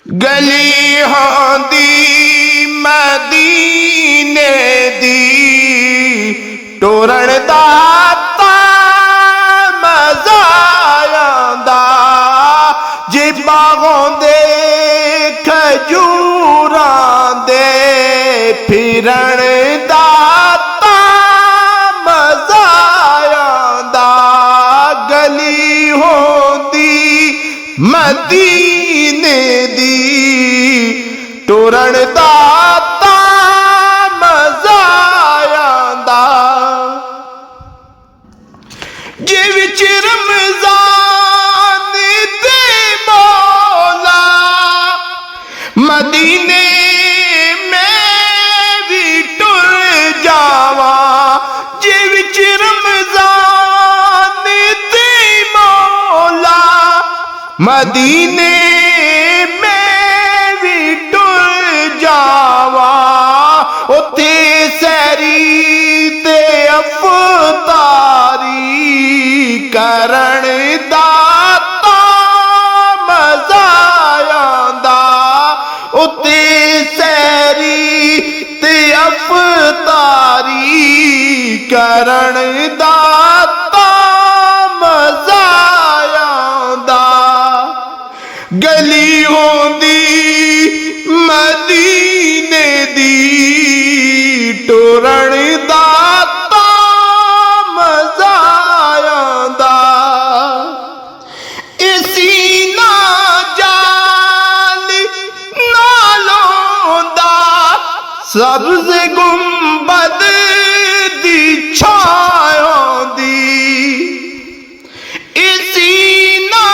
गली होंदी मदीने दी टोरन दा तां मज़ा आंदा जे बागों दे खजूरां दे फिरन दा तां मज़ा आंदा। गली होंदी मदीने दी टोरन दा तां मज़ा आंदा। जे विच रमज़ान दे मौला मदीने मैं भी टुर जावां। जे विच रमज़ान दे मौला मदीने में भी टुर जावा। उथे सैरी ते अफतारी करन दा तां मज़ा आंदा। उथे सैरी ते अफतारी करन दा तां मज़ा आंदा। गली होंदी मदीने दी टोरन दा तां मज़ा आंदा। इसी ना जाल नालों दा सब्ज़ गुंबद दी छां आंदी। इसी ना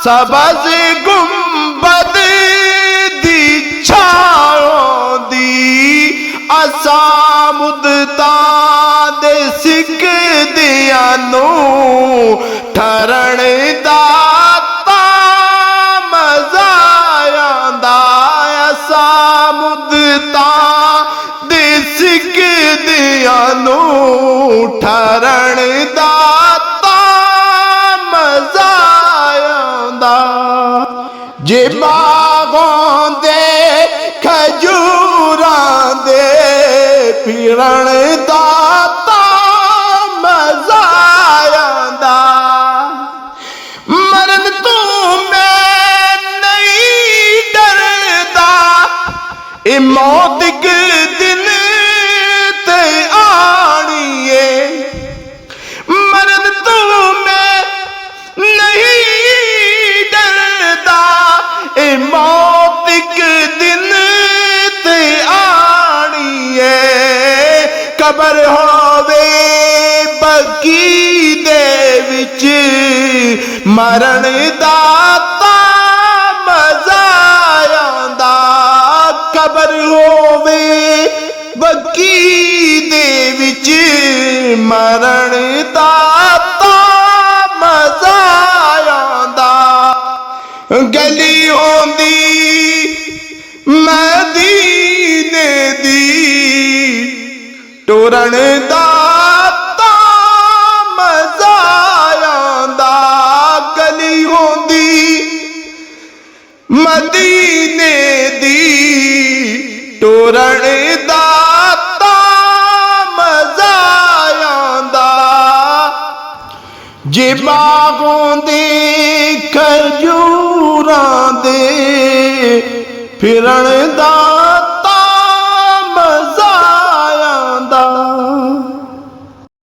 सबज़ गुंबद दी छां दी। असां मुद्दतां दे सिकदियां नूं ठरण दा तां मज़ा आंदा। असां मुद्दतां दे सिकदियां नूं ठरण दा जे बागों दे खजूरां दे फिरन दा तां मज़ा आंदा। मरन तू मैं नहीं डरदा ए मौत इक दिन ते आनी है। मरन तू मैं नहीं मौत इक दिन ते आनी है। कबर होवे बगी दे विच मरण दा तां मज़ा आंदा। कबर होवे बगी दे विच मरण दा तां मज़ा आंदा। गली होंदी मदीने दी टोरन दा तां मज़ा आंदा। गली होंदी मदीने दी टोरन दा तां मज़ा आंदा। जे बागों दे खजूरां दे फिरन दा